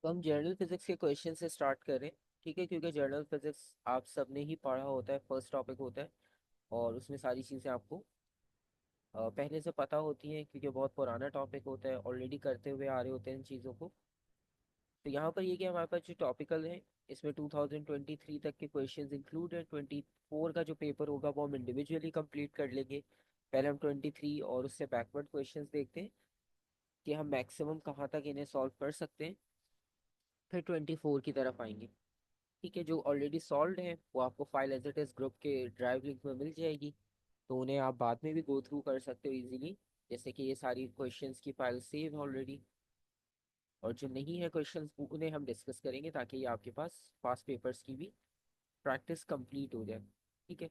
तो हम general physics के क्वेश्चन से स्टार्ट करें। ठीक है, क्योंकि जनरल फिजिक्स आप सबने ही पढ़ा होता है, फर्स्ट टॉपिक होता है और उसमें सारी चीज़ें आपको पहले से पता होती हैं, क्योंकि बहुत पुराना टॉपिक होता है, ऑलरेडी करते हुए आ रहे होते हैं इन चीज़ों को। तो यहाँ पर ये कि हमारे पास जो टॉपिकल है, इसमें 2023 तक के क्वेश्चंस इंक्लूड है। 24 का जो पेपर होगा वो हम इंडिविजुअली कंप्लीट कर लेंगे। पहले हम 23 और उससे बैकवर्ड क्वेश्चंस देखते हैं कि हम मैक्सिमम कहाँ तक इन्हें सॉल्व कर सकते हैं, फिर 24 की तरफ आएंगे। ठीक है, जो ऑलरेडी सॉल्व है वो आपको file as it is group के ड्राइव लिंक में मिल जाएगी, तो उन्हें आप बाद में भी गो थ्रू कर सकते हो इजीली। जैसे कि ये सारी क्वेश्चंस की फाइल सेव है ऑलरेडी, और जो नहीं है क्वेश्चंस उन्हें हम डिस्कस करेंगे ताकि ये आपके पास पास पेपर्स की भी प्रैक्टिस कंप्लीट हो जाए। ठीक है,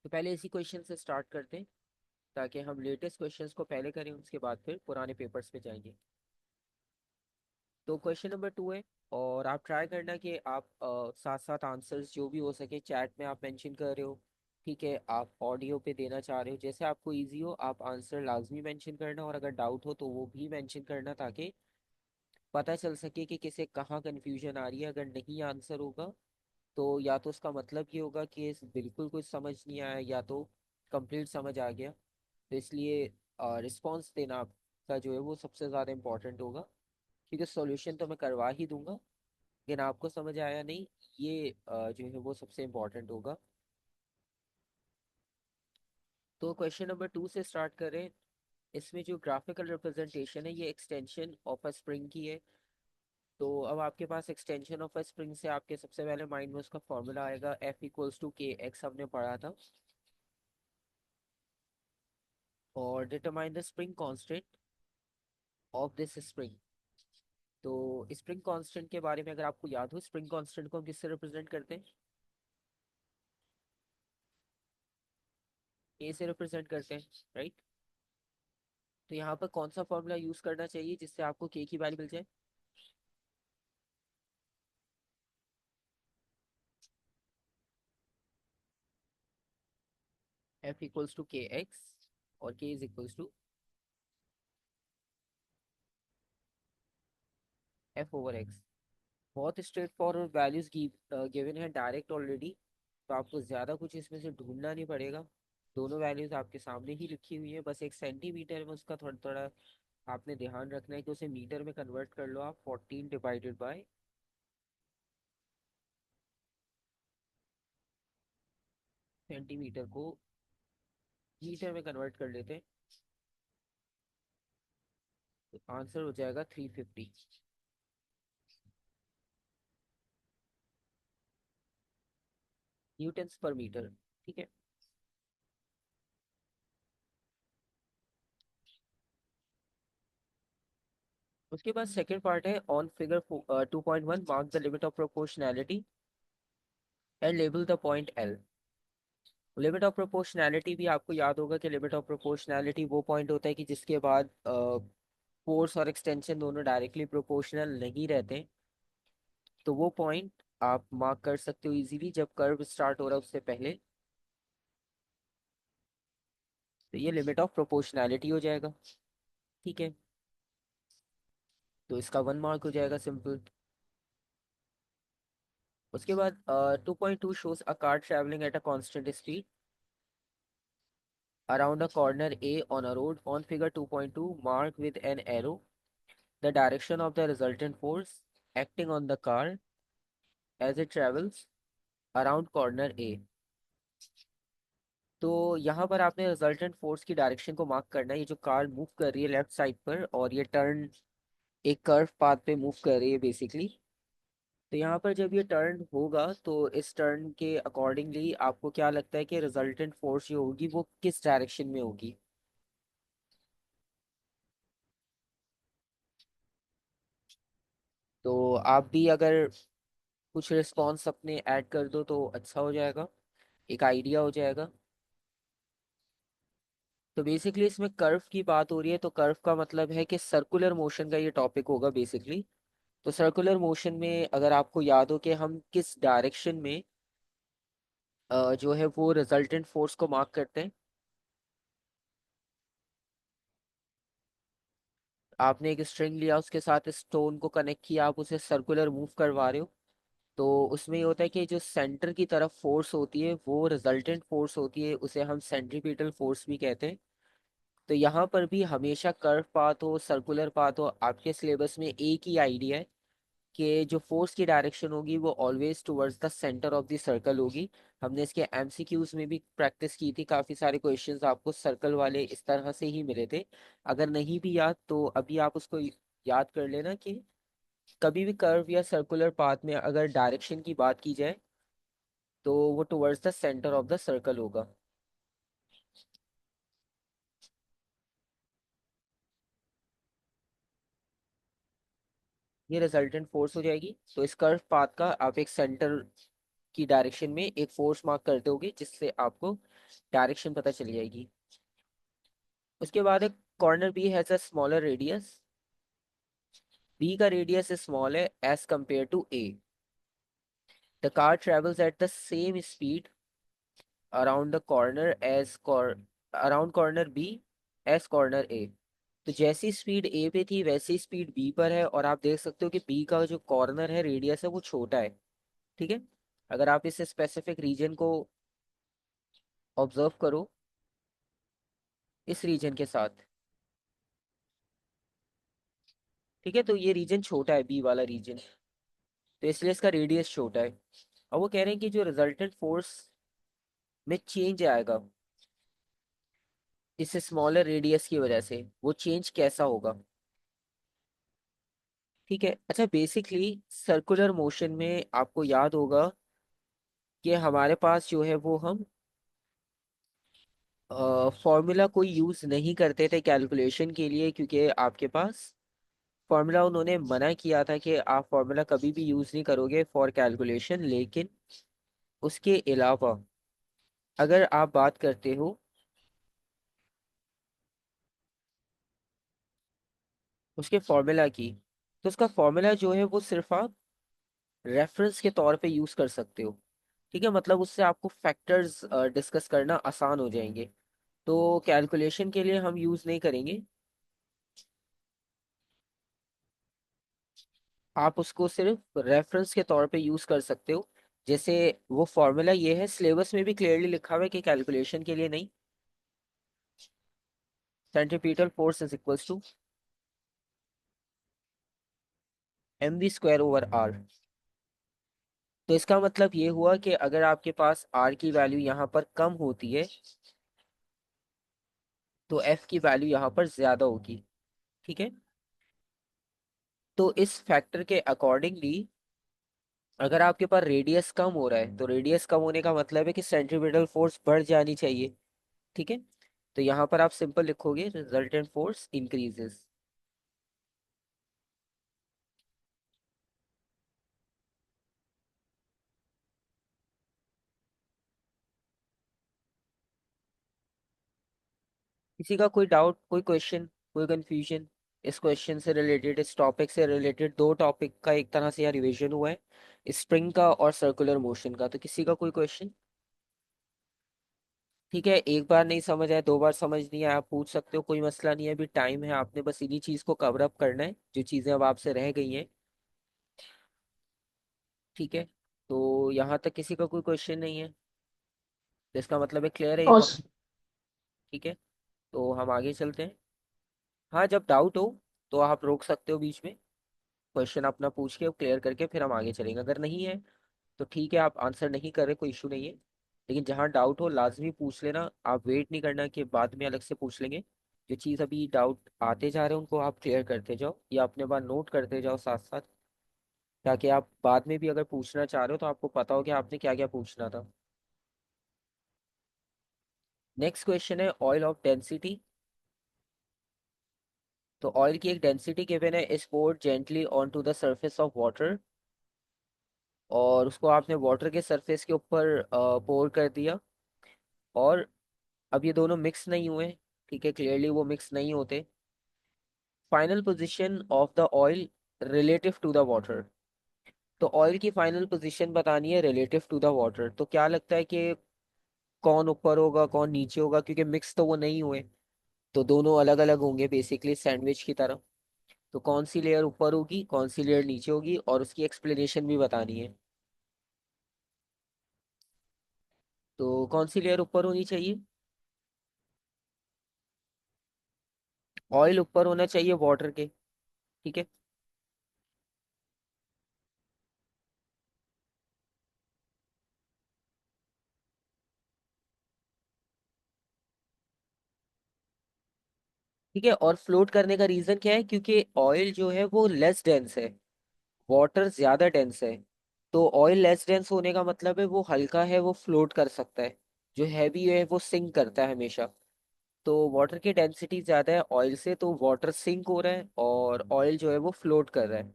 तो पहले इसी क्वेश्चन से स्टार्ट करते हैं ताकि हम लेटेस्ट क्वेश्चंस को पहले करें, उसके बाद फिर पुराने पेपर्स पे जाएंगे। तो क्वेश्चन नंबर 2 है, और आप ट्राई करना कि आप साथ साथ आंसर्स जो भी हो सके चैट में आप मेंशन कर रहे हो। ठीक है, आप ऑडियो पे देना चाह रहे हो, जैसे आपको इजी हो आप आंसर लाजमी मेंशन करना, और अगर डाउट हो तो वो भी मेंशन करना ताकि पता चल सके कि किसे कहाँ कन्फ्यूजन आ रही है। अगर नहीं आंसर होगा तो या तो उसका मतलब ये होगा कि बिल्कुल कुछ समझ नहीं आया, या तो कंप्लीट समझ आ गया। तो इसलिए रिस्पॉन्स देना आपका जो है वो सबसे ज़्यादा इम्पोर्टेंट होगा, क्योंकि सॉल्यूशन तो मैं करवा ही दूंगा, लेकिन आपको समझ आया नहीं, ये जो है वो सबसे इम्पोर्टेंट होगा। तो क्वेश्चन नंबर 2 से स्टार्ट करें। इसमें जो ग्राफिकल रिप्रेजेंटेशन है ये एक्सटेंशन ऑफ अ स्प्रिंग की है। तो अब आपके पास एक्सटेंशन ऑफ अ स्प्रिंग से आपके सबसे पहले माइंड में उसका फॉर्मूला आएगा, F equals to K x, हमने पढ़ा था। और determine the spring constant of this spring. तो स्प्रिंग कांस्टेंट के बारे में अगर आपको याद हो, स्प्रिंग कांस्टेंट को हम किससे रिप्रेजेंट करते हैं? ए से रिप्रेजेंट करते हैं, राइट। तो यहाँ पर कौन सा फॉर्मूला यूज करना चाहिए जिससे आपको के की वैल्यू मिल जाए? F equals to K X, और K is equals to F over X. बहुत स्ट्रेट फॉरवर्ड वैल्यूज गिवन है डायरेक्ट ऑलरेडी, तो आपको ज़्यादा कुछ इसमें से ढूंढना नहीं पड़ेगा। दोनों वैल्यूज आपके सामने ही लिखी हुई है, बस एक सेंटीमीटर में उसका थोड़ा थोड़ा आपने ध्यान रखना है कि उसे मीटर में कन्वर्ट कर लो आप। 14 डिवाइडेड बाय सेंटीमीटर को मीटर में कन्वर्ट कर लेते हैं, तो आंसर हो जाएगा 350 न्यूटन्स पर मीटर। ठीक है, उसके बाद सेकंड पार्ट है, on figure 2.1 mark the limit of proportionality and label the point L. Limit of proportionality भी आपको याद होगा कि लिमिट ऑफ प्रोपोर्शनैलिटी वो पॉइंट होता है कि जिसके बाद फोर्स और एक्सटेंशन दोनों डायरेक्टली प्रोपोर्शनल नहीं रहते। तो वो पॉइंट आप मार्क कर सकते हो इजीली जब कर्व स्टार्ट हो रहा है उससे पहले। तो ये लिमिट ऑफ प्रोपोर्शनैलिटी हो जाएगा। ठीक है, तो इसका 1 मार्क हो जाएगा, सिंपल। उसके बाद 2.2 shows a car traveling at a constant speed around a corner A on a road. On figure 2.2, mark with an arrow the direction of the resultant force acting on the car as it travels around corner A। तो यहाँ पर आपने resultant force की direction को mark करना है। ये जो कार मूव कर रही है लेफ्ट साइड पर, और ये टर्न एक कर्व पाथ पे मूव कर रही है बेसिकली। तो यहाँ पर जब ये टर्न होगा तो इस टर्न के अकॉर्डिंगली आपको क्या लगता है कि रिजल्टेंट फोर्स जो होगी वो किस डायरेक्शन में होगी? तो आप भी अगर कुछ रिस्पॉन्स अपने ऐड कर दो तो अच्छा हो जाएगा, एक आइडिया हो जाएगा। तो बेसिकली इसमें कर्व की बात हो रही है, तो कर्व का मतलब है कि सर्कुलर मोशन का ये टॉपिक होगा बेसिकली। तो सर्कुलर मोशन में अगर आपको याद हो कि हम किस डायरेक्शन में जो है वो रिजल्टेंट फोर्स को मार्क करते हैं। आपने एक स्ट्रिंग लिया, उसके साथ स्टोन को कनेक्ट किया, आप उसे सर्कुलर मूव करवा रहे हो। तो उसमें ये होता है कि जो सेंटर की तरफ फोर्स होती है वो रिजल्टेंट फोर्स होती है, उसे हम सेंट्रीपिटल फोर्स भी कहते हैं। तो यहाँ पर भी हमेशा कर्व पाथ हो, सर्कुलर पाथ हो, आपके सिलेबस में एक ही आइडिया है कि जो फोर्स की डायरेक्शन होगी वो always towards the centre of the circle होगी। हमने इसके एमसीक्यूज में भी प्रैक्टिस की थी, काफ़ी सारे क्वेश्चंस आपको सर्कल वाले इस तरह से ही मिले थे। अगर नहीं भी याद तो अभी आप उसको याद कर लेना कि कभी भी कर्व या सर्कुलर पाथ में अगर डायरेक्शन की बात की जाए तो वो towards the centre of the circle होगा। ये रिजल्टेंट फोर्स हो जाएगी। तो इस कर्व पाथ का आप एक सेंटर की डायरेक्शन में एक फोर्स मार्क कर दोगे जिससे आपको डायरेक्शन पता चल जाएगी। उसके बाद एक corner B has a smaller radius. B का रेडियस स्मॉल है as compare to A. The car travels at the same speed around the corner as around corner B as corner A. तो जैसी स्पीड ए पे थी वैसी speed B पर है, और आप देख सकते हो कि बी का जो कॉर्नर है, रेडियस है, वो छोटा है। ठीक है। अगर आप इस स्पेसिफिक रीजन को ऑब्जर्व करो, इस रीजन के साथ, ठीक है, तो ये रीजन छोटा है, बी वाला रीजन, तो इसलिए इसका रेडियस छोटा है। अब वो कह रहे हैं कि जो रिजल्टेंट फोर्स में चेंज आएगा इस स्मॉलर रेडियस की वजह से, वो चेंज कैसा होगा। ठीक है। अच्छा, बेसिकली सर्कुलर मोशन में आपको याद होगा कि हमारे पास जो है वो हम फॉर्मूला कोई यूज नहीं करते थे कैलकुलेशन के लिए, क्योंकि आपके पास फॉर्मूला, उन्होंने मना किया था कि आप फॉर्मूला कभी भी यूज नहीं करोगे फॉर कैलकुलेशन। लेकिन उसके अलावा अगर आप बात करते हो उसके फॉर्मूला की, तो उसका फॉर्मूला जो है वो सिर्फ आप रेफरेंस के तौर पे यूज कर सकते हो। ठीक है, मतलब उससे आपको फैक्टर्स डिस्कस करना आसान हो जाएंगे। तो कैलकुलेशन के लिए हम यूज नहीं करेंगे, आप उसको सिर्फ रेफरेंस के तौर पे यूज कर सकते हो। जैसे वो फॉर्मूला ये है, सिलेबस में भी क्लियरली लिखा हुआ है कि कैलकुलेशन के लिए नहीं। Centripetal force is equals to mv² / r। तो इसका मतलब ये हुआ कि अगर आपके पास r की वैल्यू यहाँ पर कम होती है तो f की वैल्यू यहाँ पर ज्यादा होगी। ठीक है। तो इस फैक्टर के अकॉर्डिंगली अगर आपके पास रेडियस कम हो रहा है तो रेडियस कम होने का मतलब है कि सेंट्रीपिटल फोर्स बढ़ जानी चाहिए। ठीक है। तो यहाँ पर आप सिंपल लिखोगे रिजल्टेंट फोर्स इंक्रीजेस। किसी का कोई डाउट, कोई क्वेश्चन, कोई कंफ्यूजन इस क्वेश्चन से रिलेटेड, इस टॉपिक से रिलेटेड? दो टॉपिक का एक तरह से यहाँ रिवीजन हुआ है, स्प्रिंग का और सर्कुलर मोशन का। तो किसी का कोई क्वेश्चन? ठीक है, एक बार नहीं समझ आया, दो बार समझ नहीं आया, आप पूछ सकते हो, कोई मसला नहीं है, अभी टाइम है, आपने बस इन्हीं चीज को कवर अप करना है जो चीजें अब आपसे रह गई हैं। ठीक है। तो यहाँ तक किसी का कोई क्वेश्चन नहीं है, तो इसका मतलब है क्लियर है ये और टॉपिक। ठीक है, तो हम आगे चलते हैं। हाँ, जब डाउट हो तो आप रोक सकते हो बीच में, क्वेश्चन अपना पूछ के क्लियर करके फिर हम आगे चलेंगे। अगर नहीं है तो ठीक है, आप आंसर नहीं कर रहे, कोई इशू नहीं है। लेकिन जहाँ डाउट हो लाजमी पूछ लेना, आप वेट नहीं करना कि बाद में अलग से पूछ लेंगे। जो चीज़ अभी डाउट आते जा रहे हैं उनको आप क्लियर करते जाओ या अपने बार नोट करते जाओ साथ साथ, ताकि आप बाद में भी अगर पूछना चाह रहे हो तो आपको पता हो कि आपने क्या क्या पूछना था। नेक्स्ट क्वेश्चन है ऑयल ऑफ डेंसिटी। तो ऑयल की एक डेंसिटी गिवन है, is poured gently on to the surface of water. और उसको आपने वाटर के सरफेस के ऊपर पोर कर दिया, और अब ये दोनों मिक्स नहीं हुए। ठीक है, क्लियरली वो मिक्स नहीं होते। Final position of the oil relative to the water. तो ऑयल की फाइनल पोजीशन बतानी है रिलेटिव टू द वाटर। तो क्या लगता है कि कौन ऊपर होगा कौन नीचे होगा, क्योंकि मिक्स तो वो नहीं हुए, तो दोनों अलग अलग होंगे बेसिकली सैंडविच की तरह। तो कौन सी लेयर ऊपर होगी, कौन सी लेयर नीचे होगी, और उसकी एक्सप्लेनेशन भी बतानी है। तो कौन सी लेयर ऊपर होनी चाहिए? ऑयल ऊपर होना चाहिए वाटर के। ठीक है। ठीक है, और फ्लोट करने का रीजन क्या है? क्योंकि ऑयल जो है वो लेस डेंस है, वाटर ज्यादा डेंस है। तो ऑयल लेस डेंस होने का मतलब है वो हल्का है, वो फ्लोट कर सकता है। जो हैवी है वो सिंक करता है हमेशा। तो वाटर की डेंसिटी ज्यादा है ऑयल से, तो वाटर सिंक हो रहा है और ऑयल जो है वो फ्लोट कर रहा है।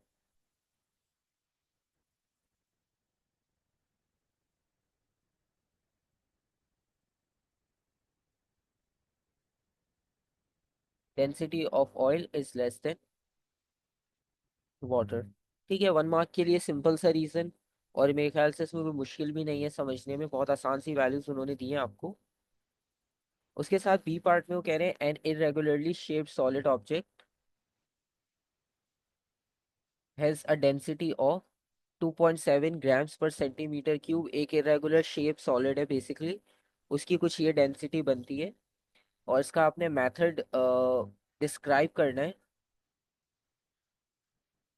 Density of oil is less than water. ठीक है, 1 मार्क के लिए सिंपल सा रीजन। और मेरे ख्याल से इसमें कोई मुश्किल भी नहीं है समझने में, बहुत आसान सी वैल्यूज उन्होंने दी हैं आपको। उसके साथ बी पार्ट में वो कह रहे हैं an irregularly shaped solid object has a density of 2.7 grams per centimetre cube. एक इरेगुलर शेप सॉलिड है बेसिकली, उसकी कुछ ये डेंसिटी बनती है। और इसका आपने मेथड डिस्क्राइब करना है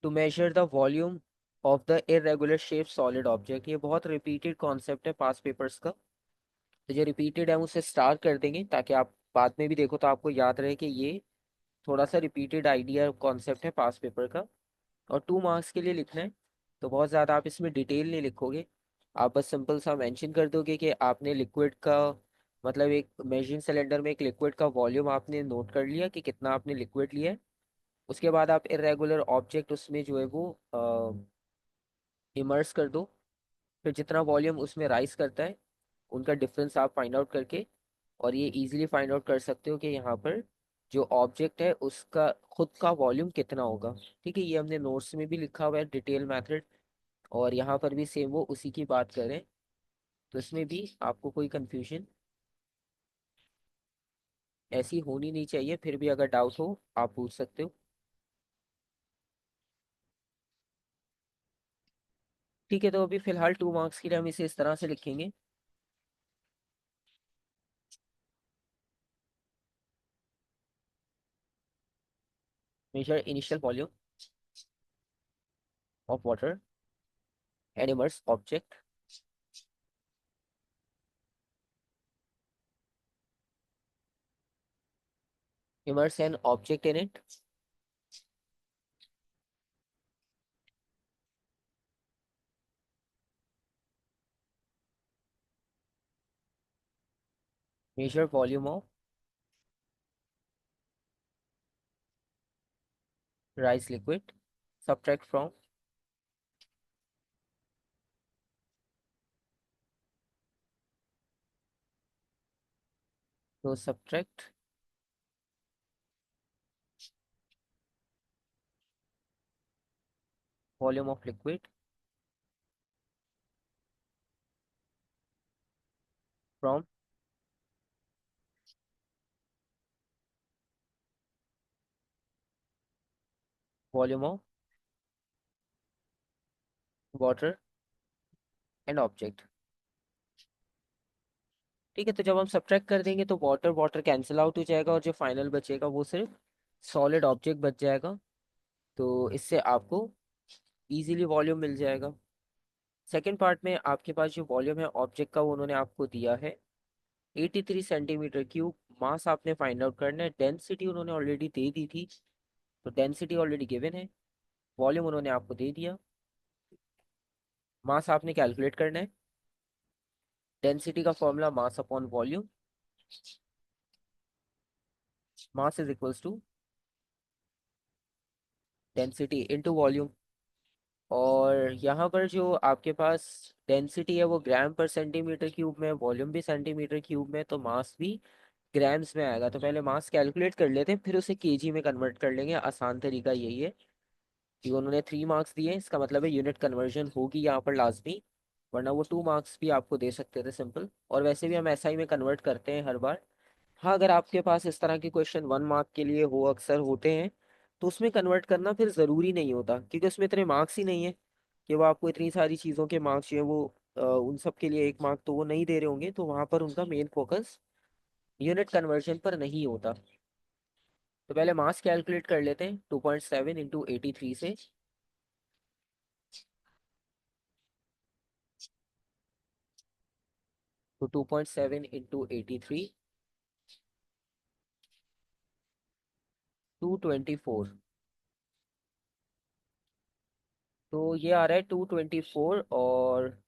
to measure the volume of the irregular shape solid object. ये बहुत रिपीटेड कॉन्सेप्ट है पास पेपर्स का। तो जो रिपीटेड है हम उसे स्टार कर देंगे ताकि आप बाद में भी देखो तो आपको याद रहे कि ये थोड़ा सा रिपीटेड आइडिया कॉन्सेप्ट है पास पेपर का। और 2 मार्क्स के लिए लिखना है। तो बहुत ज़्यादा आप इसमें डिटेल नहीं लिखोगे। आप बस सिंपल सा मेंशन कर दोगे कि आपने लिक्विड का, मतलब एक मेजरिंग सिलेंडर में एक लिक्विड का वॉल्यूम आपने नोट कर लिया कि कितना आपने लिक्विड लिया है। उसके बाद आप इरेगुलर ऑब्जेक्ट उसमें जो है वो इमर्स कर दो। फिर जितना वॉल्यूम उसमें राइज करता है उनका डिफरेंस आप फाइंड आउट करके, और ये इजीली फाइंड आउट कर सकते हो कि यहाँ पर जो ऑब्जेक्ट है उसका खुद का वॉल्यूम कितना होगा। ठीक है, ये हमने नोट्स में भी लिखा हुआ है डिटेल मेथड। और यहाँ पर भी सेम वो उसी की बात करें, तो इसमें भी आपको कोई कंफ्यूजन ऐसी होनी नहीं चाहिए। फिर भी अगर डाउट हो आप पूछ सकते हो। ठीक है, तो अभी फिलहाल 2 मार्क्स के लिए हम इसे इस तरह से लिखेंगे। Measure initial volume of water and immerse object. Immerse an object in it. Measure volume of rise liquid. Subtract from. तो subtract volume of liquid from volume of water and object. ठीक है, तो जब हम सब्ट्रैक्ट कर देंगे तो water water cancel out हो जाएगा और जो फाइनल बचेगा वो सिर्फ सॉलिड ऑब्जेक्ट बच जाएगा। तो इससे आपको इजीली वॉल्यूम मिल जाएगा। सेकेंड पार्ट में आपके पास जो वॉल्यूम है ऑब्जेक्ट का वो उन्होंने आपको दिया है 83 सेंटीमीटर क्यूब। मास आपने फाइंड आउट करना है, डेंसिटी उन्होंने ऑलरेडी दे दी थी, तो डेंसिटी ऑलरेडी गिवन है। वॉल्यूम उन्होंने आपको दे दिया, मास आपने कैलकुलेट करना है। डेंसिटी का formula mass upon volume. Mass is equals to density into volume. और यहाँ पर जो आपके पास डेंसिटी है वो ग्राम पर सेंटीमीटर क्यूब में, वॉल्यूम भी सेंटीमीटर क्यूब में, तो मास भी ग्राम्स में आएगा। तो पहले मास कैलकुलेट कर लेते हैं फिर उसे केजी में कन्वर्ट कर लेंगे। आसान तरीका यही है कि उन्होंने 3 मार्क्स दिए, इसका मतलब है यूनिट कन्वर्जन होगी यहाँ पर लाजमी, वरना वो 2 मार्क्स भी आपको दे सकते थे सिंपल। और वैसे भी हम एसआई में कन्वर्ट करते हैं हर बार। हाँ, अगर आपके पास इस तरह के क्वेश्चन 1 मार्क के लिए हो, अक्सर होते हैं, तो उसमें कन्वर्ट करना फिर ज़रूरी नहीं होता, क्योंकि उसमें इतने मार्क्स ही नहीं है कि वो आपको इतनी सारी चीज़ों के मार्क्स जो है वो उन सब के लिए 1 मार्क तो वो नहीं दे रहे होंगे, तो वहाँ पर उनका मेन फोकस यूनिट कन्वर्जन पर नहीं होता। तो पहले मास कैलकुलेट कर लेते हैं 2.7 इंटू 83 से। तो 2.7 इंटू 83, 224। तो ये आ रहा है 224, और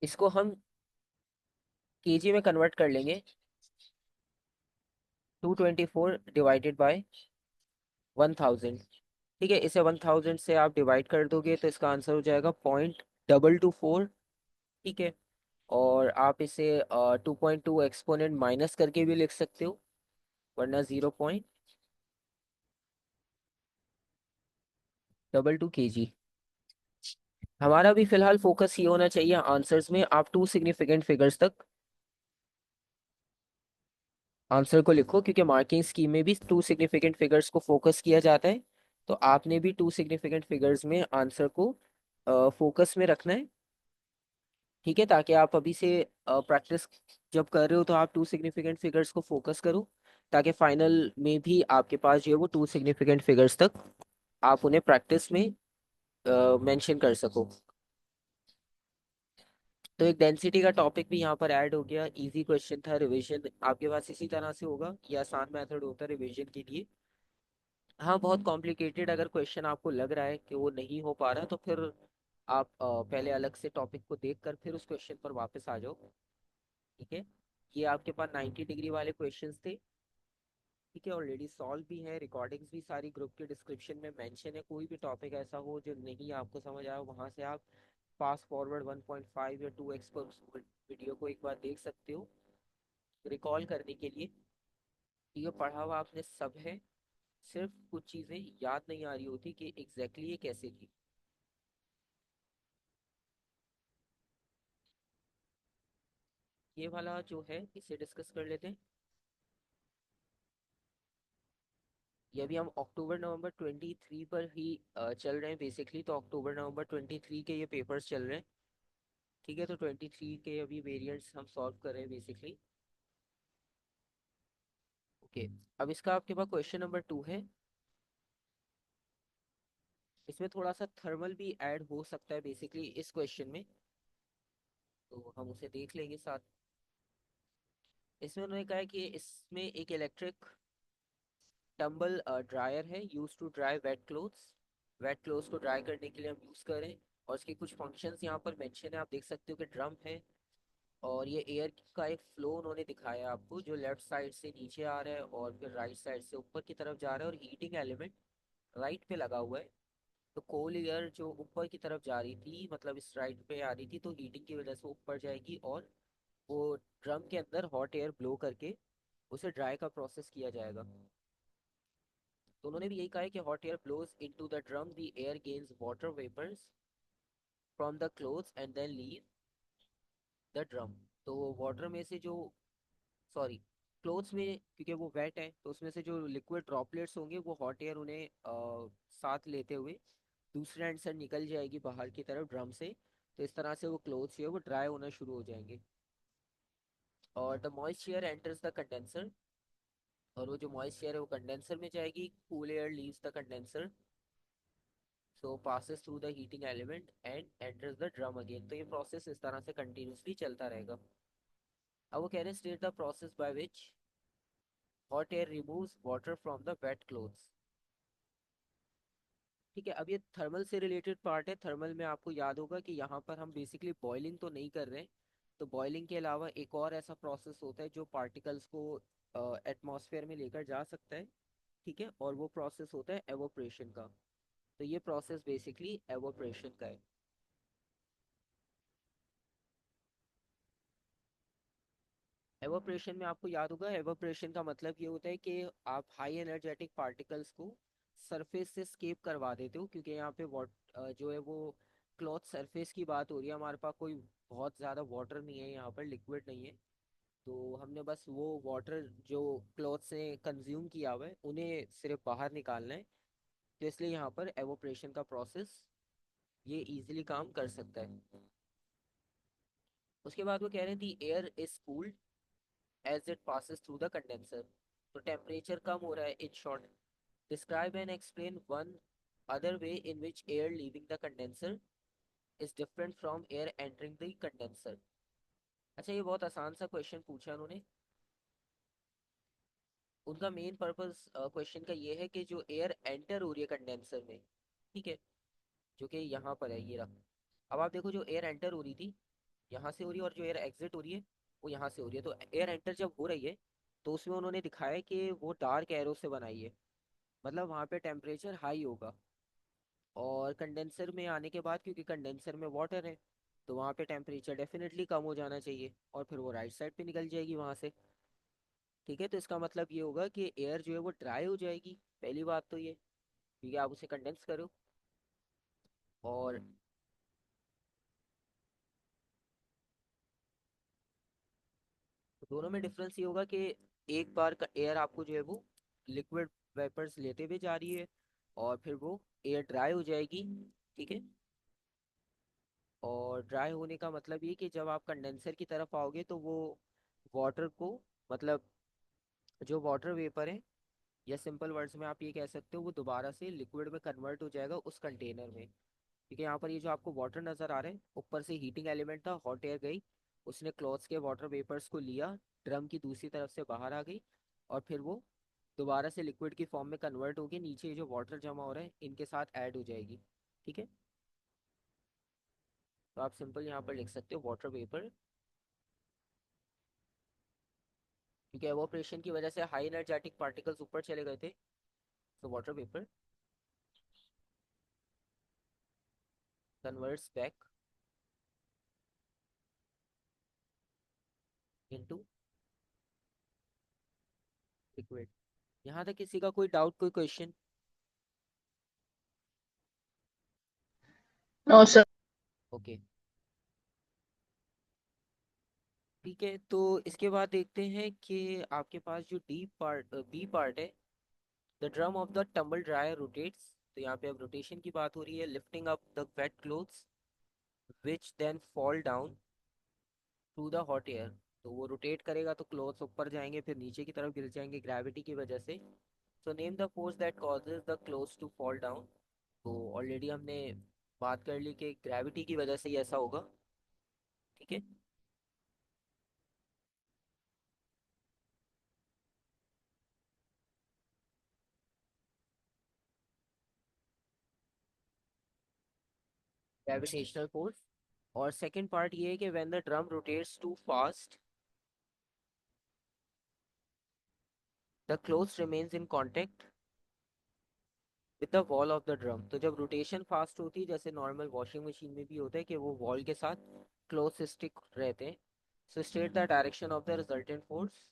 इसको हम केजी में कन्वर्ट कर लेंगे। 224 डिवाइडेड बाय 1000। ठीक है, इसे 1000 से आप डिवाइड कर दोगे तो इसका आंसर हो जाएगा 0.224। ठीक है, और आप इसे 2.2 एक्सपोनेंट माइनस करके भी लिख सकते हो, वरना 0.22 kg। हमारा भी फिलहाल फोकस ये होना चाहिए आंसर्स में, आप टू सिग्निफिकेंट फिगर्स तक आंसर को लिखो, क्योंकि मार्किंग स्कीम में भी टू सिग्निफिकेंट फिगर्स को फोकस किया जाता है। तो आपने भी टू सिग्निफिकेंट फिगर्स में आंसर को फोकस में रखना है। ठीक है, ताकि आप अभी से प्रैक्टिस जब कर रहे हो तो आप टू सिग्निफिकेंट फिगर्स को फोकस करो, ताकि फाइनल में भी आपके पास जो है वो टू सिग्निफिकेंट फिगर्स तक आप उन्हें प्रैक्टिस में मेंशन कर सको। तो एक डेंसिटी का टॉपिक भी यहाँ पर ऐड हो गया। इजी क्वेश्चन था, रिवीजन आपके पास इसी तरह से होगा, या आसान मेथड होता है रिवीजन के लिए। हाँ, बहुत कॉम्प्लिकेटेड अगर क्वेश्चन आपको लग रहा है कि वो नहीं हो पा रहा, तो फिर आप पहले अलग से टॉपिक को देख कर फिर उस क्वेश्चन पर वापस आ जाओ। ठीक है, ये आपके पास 90 डिग्री वाले क्वेश्चंस थे। ठीक है, ऑलरेडी सॉल्व भी है, रिकॉर्डिंग्स भी सारी ग्रुप के डिस्क्रिप्शन में मेंशन है। कोई भी टॉपिक ऐसा हो जो नहीं आपको समझ आया, वहाँ से आप फास्ट फॉरवर्ड 1.5 या 2x पर उस वीडियो को एक बार देख सकते हो रिकॉल करने के लिए। ये पढ़ा हुआ आपने सब है, सिर्फ कुछ चीज़ें याद नहीं आ रही होती कि एग्जैक्टली ये कैसे थी। ये वाला जो है इसे डिस्कस कर लेते हैं। ये अभी हम अक्टूबर नवंबर 23 पर ही चल रहे हैं बेसिकली, तो अक्टूबर नवंबर 23 के ये पेपर्स चल रहे हैं। ठीक है, तो 23 के अभी वेरिएंट्स हम सॉल्व कर रहे हैं बेसिकली। ओके, अब इसका आपके पास क्वेश्चन नंबर 2 है। इसमें थोड़ा सा थर्मल भी ऐड हो सकता है बेसिकली इस क्वेश्चन में, तो हम उसे देख लेंगे साथ। इसमें उन्होंने कहा है कि इसमें एक इलेक्ट्रिक टम्बल ड्रायर है used to dry wet clothes. Wet clothes को ड्राई करने के लिए हम यूज करें, और इसके कुछ फंक्शंस यहाँ पर मेंशन है। आप देख सकते हो कि ड्रम है, और ये एयर का एक फ्लो उन्होंने दिखाया है आपको, जो लेफ्ट साइड से नीचे आ रहा है और फिर राइट साइड से ऊपर की तरफ जा रहा है, और हीटिंग एलिमेंट राइट पे लगा हुआ है। तो कोल एयर जो ऊपर की तरफ जा रही थी, मतलब इस राइट पे आ रही थी, तो हीटिंग की वजह से ऊपर जाएगी, और वो ड्रम के अंदर हॉट एयर ब्लो करके उसे ड्राई का प्रोसेस किया जाएगा। तो उन्होंने भी यही कहा है कि hot air blows into the drum, the air gains water vapours from the clothes and then leave the drum. तो वाटर में से जो, सॉरी, क्लोथ्स में, क्योंकि वो वेट है तो उसमें से जो लिक्विड ड्रॉपलेट्स होंगे वो हॉट एयर उन्हें साथ लेते हुए दूसरे एंड से निकल जाएगी बाहर की तरफ ड्रम से। तो इस तरह से वो क्लोथ्स जो है वो ड्राई होना शुरू हो जाएंगे, और the moisture enters the condenser. और वो जो मॉइस्चर है वो कंडेंसर में जाएगी, cool air leaves the condenser, so passes through the heating element and enters the drum again. तो ये प्रोसेस इस तरह से कंटिन्यूसली चलता रहेगा। अब वो कह रहे हैं state the process by which hot air removes water from the wet clothes. ठीक है, अब ये थर्मल से रिलेटेड पार्ट है। थर्मल में आपको याद होगा कि यहाँ पर हम बेसिकली बॉइलिंग तो नहीं कर रहे हैं। तो बॉइलिंग के अलावा एक और ऐसा प्रोसेस होता है जो पार्टिकल्स को एटमॉस्फेयर में लेकर जा सकता है। ठीक है, और वो प्रोसेस होता है एवोप्रेशन का। तो ये प्रोसेस बेसिकली एवोप्रेशन का है। एवोप्रेशन में आपको याद होगा, एवोप्रेशन का मतलब ये होता है कि आप हाई एनर्जेटिक पार्टिकल्स को सरफेस से स्केप करवा देते हो, क्योंकि यहाँ पे जो है वो क्लॉथ सरफेस की बात हो रही है, हमारे पास कोई बहुत ज़्यादा वाटर नहीं है यहाँ पर, लिक्विड नहीं है। तो हमने बस वो वाटर जो क्लॉथ से कंज्यूम किया हुआ है उन्हें सिर्फ बाहर निकालना है। तो इसलिए यहाँ पर एवोप्रेशन का प्रोसेस ये इजीली काम कर सकता है। उसके बाद वो कह रहे थी air is cooled as it passes through the condenser. तो टेम्परेचर कम हो रहा है in short. Describe and explain one other way in which air leaving the condenser is different from air entering the condenser. अच्छा, ये बहुत आसान सा क्वेश्चन पूछा उन्होंने। उनका मेन पर्पस क्वेश्चन का ये है कि जो एयर एंटर हो रही है कंडेंसर में, ठीक है, जो कि यहाँ पर है ये रहा। अब आप देखो, जो एयर एंटर हो रही थी यहाँ से हो रही है, और जो एयर एग्जिट हो रही है वो यहाँ से हो रही है। तो एयर एंटर जब हो रही है तो उसमें उन्होंने दिखाया है कि वो डार्क एरो से बनाई है, मतलब वहाँ पे टेम्परेचर हाई होगा। और कंडेंसर में आने के बाद, क्योंकि कंडेंसर में वाटर है, तो वहाँ पे टेम्परेचर डेफिनेटली कम हो जाना चाहिए, और फिर वो राइट साइड पे निकल जाएगी वहाँ से। ठीक है, तो इसका मतलब ये होगा कि एयर जो है वो ड्राई हो जाएगी, पहली बात तो ये, क्योंकि आप उसे कंडेंस करो। और दोनों में डिफरेंस ये होगा कि एक बार का एयर आपको जो है वो लिक्विड वेपर्स लेते हुए जा रही है, और फिर वो एयर ड्राई हो जाएगी। ठीक है, और ड्राई होने का मतलब ये कि जब आप कंडेंसर की तरफ आओगे तो वो वाटर को, मतलब जो वाटर वेपर है, या सिंपल वर्ड्स में आप ये कह सकते हो, वो दोबारा से लिक्विड में कन्वर्ट हो जाएगा उस कंटेनर में। क्योंकि यहाँ पर ये जो आपको वाटर नज़र आ रहा है, ऊपर से हीटिंग एलिमेंट था, हॉट एयर गई, उसने क्लॉथ्स के वाटर वेपर्स को लिया, ड्रम की दूसरी तरफ से बाहर आ गई, और फिर वो दोबारा से लिक्विड की फॉर्म में कन्वर्ट होके नीचे जो वाटर जमा हो रहा है इनके साथ ऐड हो जाएगी। ठीक है, तो आप सिंपल यहाँ पर लिख सकते हो वाटर वेपर, क्योंकि एवोप्रेशन की वजह से हाई एनर्जेटिक पार्टिकल्स ऊपर चले गए थे। तो water vapour converts back into liquid. यहाँ तक किसी का कोई डाउट, कोई क्वेश्चन? No sir. ओके, ठीक है। तो इसके बाद देखते हैं कि आपके पास जो डी पार्ट, बी पार्ट है, the drum of the tumble dryer rotates. तो यहाँ पे अब रोटेशन की बात हो रही है, lifting up the wet clothes which then fall down to the hot air. तो वो रोटेट करेगा तो क्लोथ्स ऊपर जाएंगे, फिर नीचे की तरफ गिर जाएंगे ग्रेविटी की वजह से। So name the force that causes the clothes to fall down. तो ऑलरेडी हमने बात कर ली कि ग्रेविटी की वजह से ही ऐसा होगा। ठीक है, ग्रेविटेशनल फोर्स। और सेकंड पार्ट ये है कि when the drum rotates too fast the cloth remains in contact with the wall of the drum. तो जब रोटेशन फास्ट होती है, जैसे नॉर्मल वॉशिंग मशीन में भी होता है कि वो वॉल के साथ क्लोथ स्टिक रहते हैं। So state the direction of the resultant force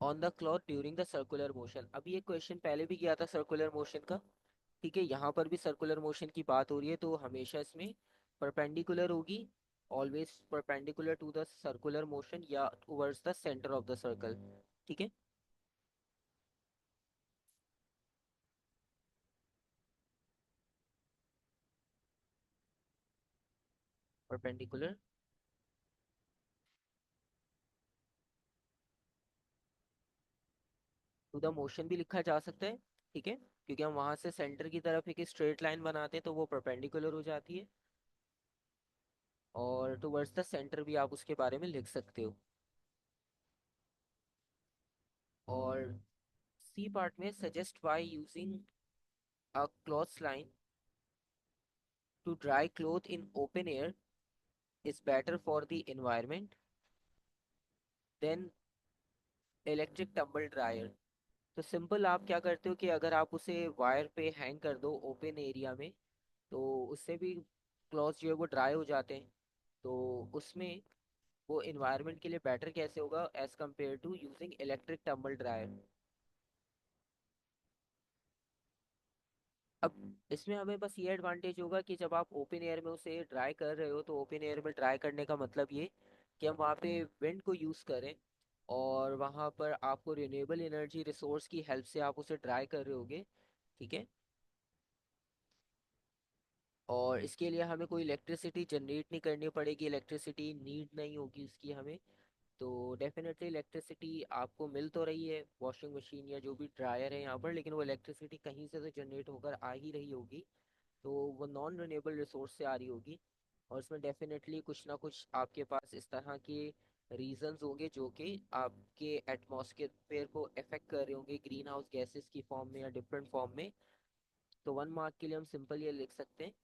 on the cloth during the circular motion. अभी एक क्वेश्चन पहले भी किया था सर्कुलर मोशन का। ठीक है, यहाँ पर भी सर्कुलर मोशन की बात हो रही है, तो हमेशा इसमें परपेंडिकुलर होगी, always perpendicular to the circular motion या towards the centre of the circle. ठीक है, परपेंडिकुलर टू द मोशन भी लिखा जा सकता है। ठीक है, क्योंकि हम वहां से सेंटर की तरफ एक स्ट्रेट लाइन बनाते हैं तो वो परपेंडिकुलर हो जाती है, और टुवर्ड्स द सेंटर भी आप उसके बारे में लिख सकते हो। और सी पार्ट में suggest by using a cloth line to dry cloth in open air is better for the environment than electric tumble dryer. तो सिंपल आप क्या करते हो कि अगर आप उसे वायर पे हैंग कर दो ओपन एरिया में, तो उससे भी क्लॉथ जो है वो ड्राई हो जाते हैं। तो उसमें वो इन्वायरमेंट के लिए बेटर कैसे होगा as compare to using electric tumble dryer. अब इसमें हमें बस ये एडवांटेज होगा कि जब आप ओपन एयर में उसे ड्राई कर रहे हो, तो ओपन एयर में ड्राई करने का मतलब ये कि हम वहाँ पे विंड को यूज़ करें, और वहाँ पर आपको रिन्यूएबल एनर्जी रिसोर्स की हेल्प से आप उसे ड्राई कर रहे होगे। ठीक है। और इसके लिए हमें कोई इलेक्ट्रिसिटी जनरेट नहीं करनी पड़ेगी, इलेक्ट्रिसिटी नीड नहीं होगी उसकी हमें। तो डेफिनेटली इलेक्ट्रिसिटी आपको मिल तो रही है वॉशिंग मशीन या जो भी ड्रायर है यहाँ पर, लेकिन वो इलेक्ट्रिसिटी कहीं से तो जनरेट होकर आ ही रही होगी। तो वो नॉन रिन्यूएबल रिसोर्स से आ रही होगी। और इसमें डेफिनेटली कुछ ना कुछ आपके पास इस तरह के रीजंस होंगे जो कि आपके एटमॉस्फेयर को अफेक्ट कर रहे होंगे ग्रीन हाउस गैसेस की फॉर्म में या डिफरेंट फॉर्म में। तो 1 मार्क के लिए हम सिंपल ये लिख सकते हैं।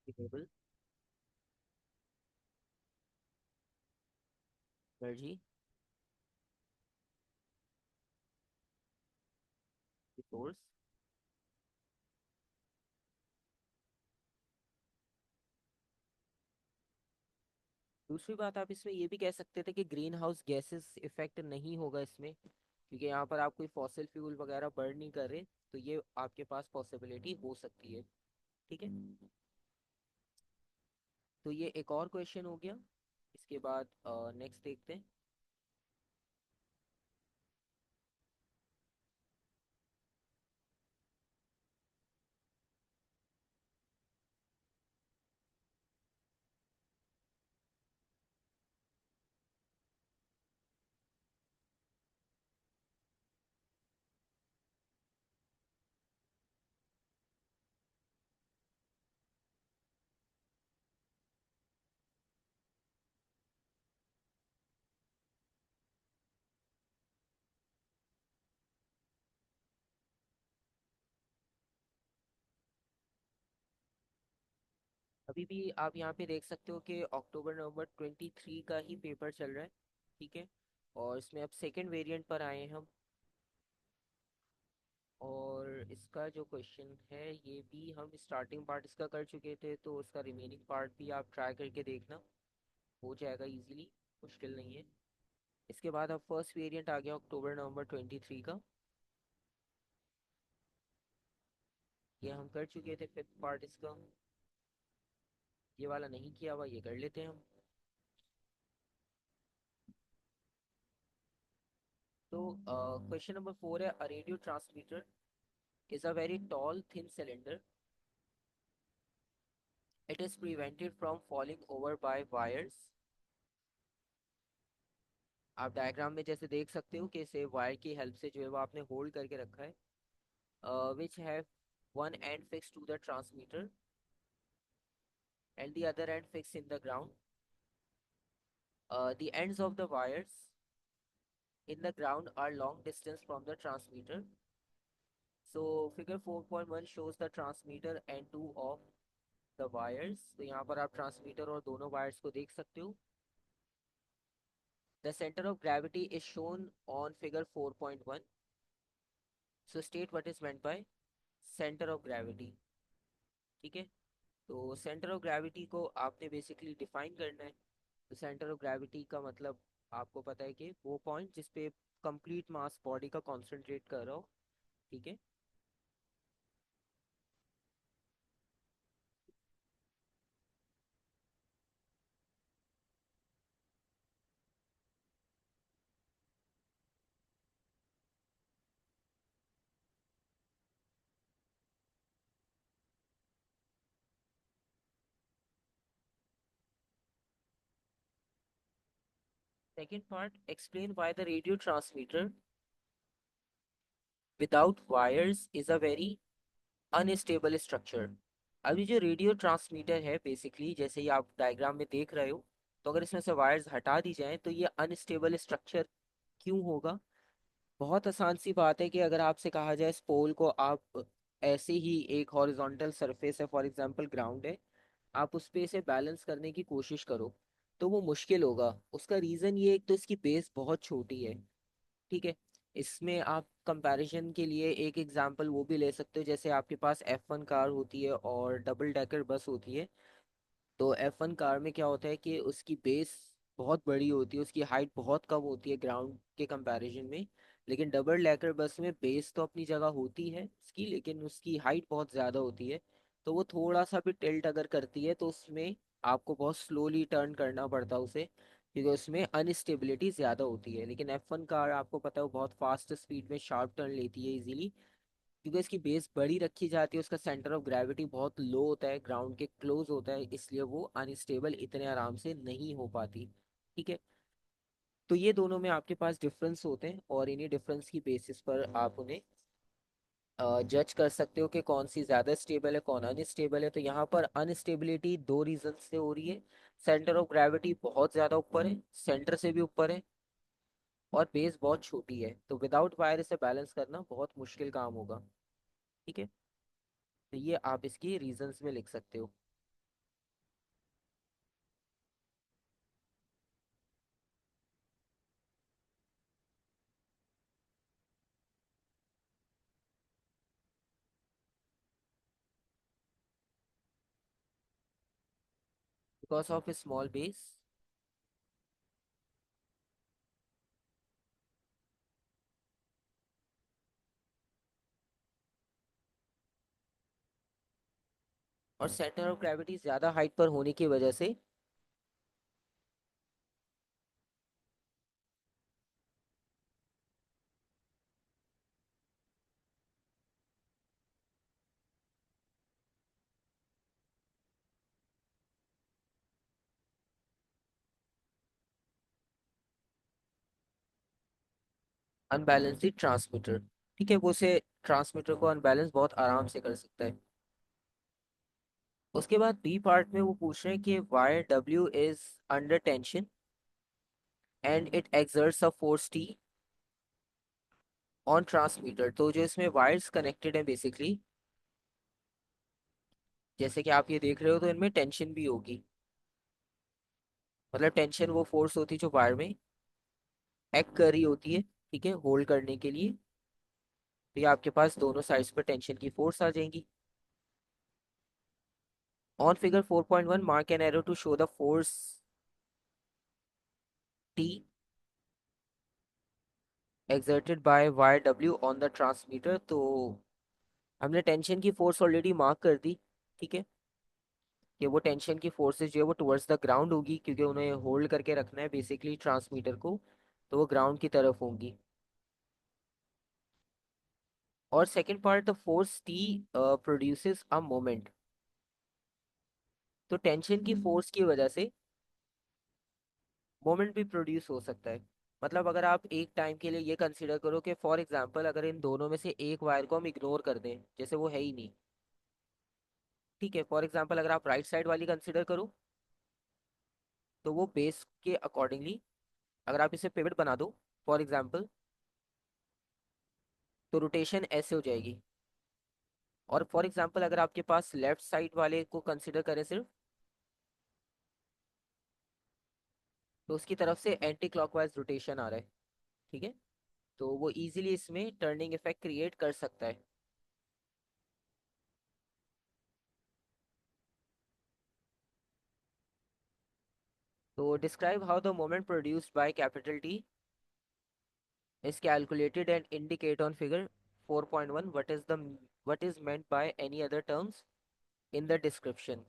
Renewable energy resource. दूसरी बात, आप इसमें ये भी कह सकते थे कि ग्रीन हाउस गैसेस इफेक्ट नहीं होगा इसमें, क्योंकि यहाँ पर आप कोई फॉसिल फ्यूल वगैरह बर्न नहीं कर रहे। तो ये आपके पास पॉसिबिलिटी हो सकती है। ठीक है। तो ये एक और क्वेश्चन हो गया। इसके बाद नेक्स्ट देखते हैं। अभी भी आप यहाँ पे देख सकते हो कि अक्टूबर नवंबर 23 का ही पेपर चल रहा है। ठीक है। और इसमें अब सेकंड वेरिएंट पर आए हैं हम। और इसका जो क्वेश्चन है ये भी हम स्टार्टिंग पार्ट इसका कर चुके थे, तो उसका रिमेनिंग पार्ट भी आप ट्राई करके देखना, हो जाएगा इजीली, मुश्किल नहीं है। इसके बाद अब फर्स्ट वेरिएंट आ गया अक्टूबर नवंबर 23 का। ये हम कर चुके थे फिफ्थ पार्ट इसका। ये वाला नहीं किया हुआ, ये कर लेते हैं हम। तो क्वेश्चन नंबर 4 है, a radio transmitter is a very tall thin cylinder. It is prevented from falling over by wires. आप डायग्राम में जैसे देख सकते हो कि इसे वायर की हेल्प से जो है वो आपने होल्ड करके रखा है, which have one end fixed to the transmitter and the other end fixed in the ground. The ends of the wires in the ground are long distance from the transmitter. So figure 4.1 shows the transmitter and two of the wires. तो यहाँ पर आप transmitter और दोनों wires को देख सकते हो। The center of gravity is shown on figure 4.1. So state what is meant by center of gravity. ठीक है। तो सेंटर ऑफ ग्रेविटी को आपने बेसिकली डिफाइन करना है। तो सेंटर ऑफ ग्रेविटी का मतलब आपको पता है कि वो पॉइंट जिस पे कंप्लीट मास बॉडी का कॉन्सेंट्रेट कर रहा हो। ठीक है। Second part, explain why the radio transmitter without wires is a very unstable structure. अभी जो रेडियो ट्रांसमीटर है बेसिकली जैसे ही आप डायग्राम में देख रहे हो, तो अगर इसमें से वायर्स हटा दी जाएं तो ये अनस्टेबल स्ट्रक्चर क्यों होगा। बहुत आसान सी बात है कि अगर आपसे कहा जाए इस पोल को आप ऐसे ही एक हॉरिजॉन्टल सरफेस है, फॉर एग्जांपल ग्राउंड है, आप उस पे इसे बैलेंस करने की कोशिश करो, तो वो मुश्किल होगा। उसका रीज़न ये, एक तो इसकी बेस बहुत छोटी है। ठीक है। इसमें आप कंपैरिजन के लिए एक एग्जांपल वो भी ले सकते हो, जैसे आपके पास F1 कार होती है और डबल डेकर बस होती है। तो F1 कार में क्या होता है कि उसकी बेस बहुत बड़ी होती है, उसकी हाइट बहुत कम होती है ग्राउंड के कंपैरिजन में। लेकिन डबल डेकर बस में बेस तो अपनी जगह होती है उसकी, लेकिन उसकी हाइट बहुत ज़्यादा होती है। तो वो थोड़ा सा भी टिल्ट अगर करती है तो उसमें आपको बहुत स्लोली टर्न करना पड़ता है उसे, क्योंकि उसमें अनस्टेबिलिटी ज़्यादा होती है। लेकिन F1 कार आपको पता है वो बहुत फास्ट स्पीड में शार्प टर्न लेती है इजीली, क्योंकि इसकी बेस बड़ी रखी जाती है, उसका सेंटर ऑफ ग्रेविटी बहुत लो होता है, ग्राउंड के क्लोज होता है, इसलिए वो अनस्टेबल इतने आराम से नहीं हो पाती। ठीक है। तो ये दोनों में आपके पास डिफरेंस होते हैं, और इन्हीं डिफरेंस की बेसिस पर आप उन्हें जज कर सकते हो कि कौन सी ज़्यादा स्टेबल है कौन अनस्टेबल है। तो यहाँ पर अनस्टेबिलिटी दो रीजन से हो रही है। सेंटर ऑफ ग्रेविटी बहुत ज़्यादा ऊपर है, सेंटर से भी ऊपर है, और बेस बहुत छोटी है। तो विदाउट वायर इसे बैलेंस करना बहुत मुश्किल काम होगा। ठीक है। तो ये आप इसकी रीजंस में लिख सकते हो। Because of small base. और सेंटर ऑफ ग्रेविटी ज्यादा हाइट पर होने की वजह से अनबैलेंस्ड ट्रांसमीटर। ठीक है, वो उसे ट्रांसमीटर को अनबैलेंस बहुत आराम से कर सकता है। उसके बाद बी पार्ट में वो पूछ रहे हैं कि wire W is under tension and it exerts a force T on transmitter. तो जो इसमें वायर्स कनेक्टेड है बेसिकली, जैसे कि आप ये देख रहे हो, तो इनमें टेंशन भी होगी। मतलब टेंशन वो फोर्स होती है जो वायर में एक्ट कर रही होती है, ठीक है, होल्ड करने के लिए। तो ये आपके पास दोनों साइड्स पर टेंशन की फोर्स आ जाएंगी। On figure 4.1, mark an arrow to show the force T exerted by wire W on the transmitter। तो हमने टेंशन की फोर्स ऑलरेडी मार्क कर दी। ठीक है, कि वो टेंशन की फोर्सेस जो है वो टुवर्ड्स द ग्राउंड होगी, क्योंकि उन्हें होल्ड करके रखना है बेसिकली ट्रांसमीटर को। तो वो ग्राउंड की तरफ होंगी। और second part, the force T produces a moment. तो टेंशन की फोर्स की वजह से मोमेंट भी प्रोड्यूस हो सकता है। मतलब अगर आप एक टाइम के लिए ये कंसीडर करो कि फॉर एग्जांपल अगर इन दोनों में से एक वायर को हम इग्नोर कर दें, जैसे वो है ही नहीं। ठीक है, फॉर एग्जांपल अगर आप राइट साइड वाली कंसीडर करो, तो वो बेस के अकॉर्डिंगली अगर आप इसे पिवट बना दो फॉर एग्जांपल, तो रोटेशन ऐसे हो जाएगी। और फॉर एग्जांपल अगर आपके पास लेफ्ट साइड वाले को कंसीडर करें सिर्फ, तो उसकी तरफ से एंटी क्लॉकवाइज रोटेशन आ रहा है। ठीक है। तो वो इजीली इसमें टर्निंग इफेक्ट क्रिएट कर सकता है। तो describe how the moment produced by capital T is calculated and indicate on figure 4.1 what is meant by any other terms in the description।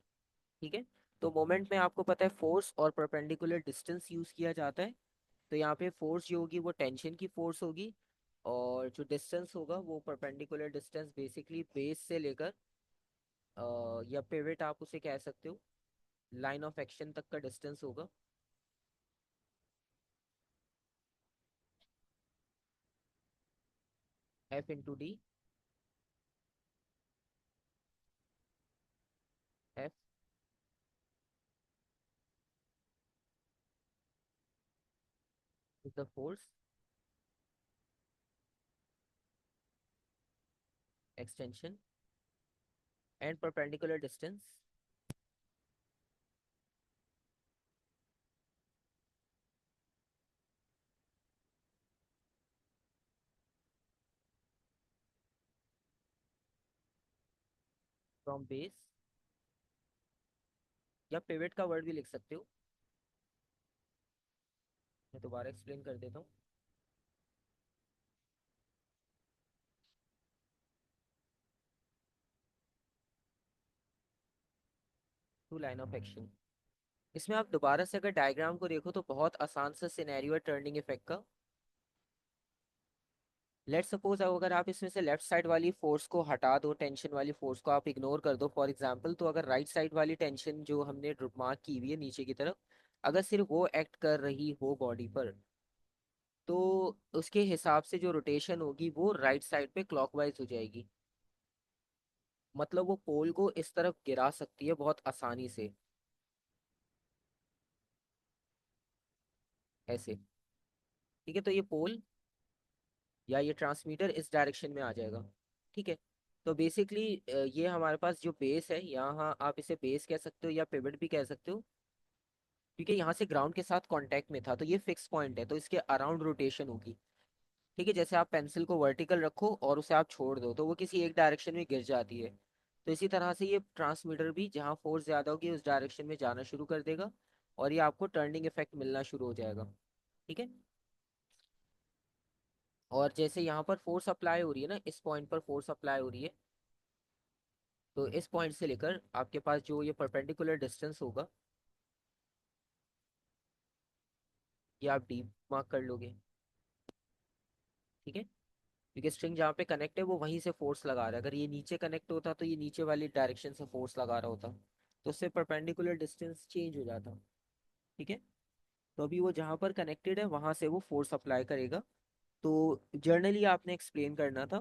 ठीक है। तो मोमेंट में आपको पता है फोर्स और परपेंडिकुलर डिस्टेंस यूज किया जाता है। तो यहाँ पे फोर्स जो होगी वो टेंशन की फोर्स होगी, और जो डिस्टेंस होगा वो परपेंडिकुलर डिस्टेंस बेसिकली बेस से लेकर या पिवट आप उसे कह सकते हो, लाइन ऑफ एक्शन तक का डिस्टेंस होगा। F into D. F is the force extension and perpendicular distance from base, या पिवट का वर्ड भी लिख सकते हो। मैं दोबारा एक्सप्लेन कर देता हूँ। Two line of action. इसमें आप दोबारा से अगर डायग्राम को देखो तो बहुत आसान सा सिनेरियो है टर्निंग इफेक्ट का। लेट्स सपोज अगर आप इसमें से लेफ्ट साइड वाली फोर्स को हटा दो, टेंशन वाली फोर्स को आप इग्नोर कर दो फॉर एग्जांपल, तो अगर राइट साइड वाली टेंशन जो हमने मार्क की हुई है नीचे की तरफ, अगर सिर्फ वो एक्ट कर रही हो बॉडी पर, तो उसके हिसाब से जो रोटेशन होगी वो राइट साइड पे क्लॉकवाइज हो जाएगी। मतलब वो पोल को इस तरफ गिरा सकती है बहुत आसानी से, ऐसे। ठीक है, तो ये पोल या ये ट्रांसमीटर इस डायरेक्शन में आ जाएगा। ठीक है, तो बेसिकली ये हमारे पास जो बेस है, यहाँ आप इसे बेस कह सकते हो या पिवट भी कह सकते हो, क्योंकि यहाँ से ग्राउंड के साथ कांटेक्ट में था, तो ये फिक्स पॉइंट है, तो इसके अराउंड रोटेशन होगी। ठीक है, जैसे आप पेंसिल को वर्टिकल रखो और उसे आप छोड़ दो तो वो किसी एक डायरेक्शन में गिर जाती है, तो इसी तरह से ये ट्रांसमीटर भी जहाँ फोर्स ज़्यादा होगी उस डायरेक्शन में जाना शुरू कर देगा, और ये आपको टर्निंग इफेक्ट मिलना शुरू हो जाएगा। ठीक है, और जैसे यहाँ पर फोर्स अप्लाई हो रही है ना, इस पॉइंट पर फोर्स अप्लाई हो रही है, तो इस पॉइंट से लेकर आपके पास जो ये परपेंडिकुलर डिस्टेंस होगा, ये आप डी मार्क कर लोगे। ठीक है, क्योंकि स्ट्रिंग जहाँ पे कनेक्ट है वो वहीं से फोर्स लगा रहा है, अगर ये नीचे कनेक्ट होता तो ये नीचे वाली डायरेक्शन से फोर्स लगा रहा होता, तो उससे परपेंडिकुलर डिस्टेंस चेंज हो जाता। ठीक है, तो अभी वो जहाँ पर कनेक्टेड है वहां से वो फोर्स अप्लाई करेगा। तो जर्नली आपने एक्सप्लेन करना था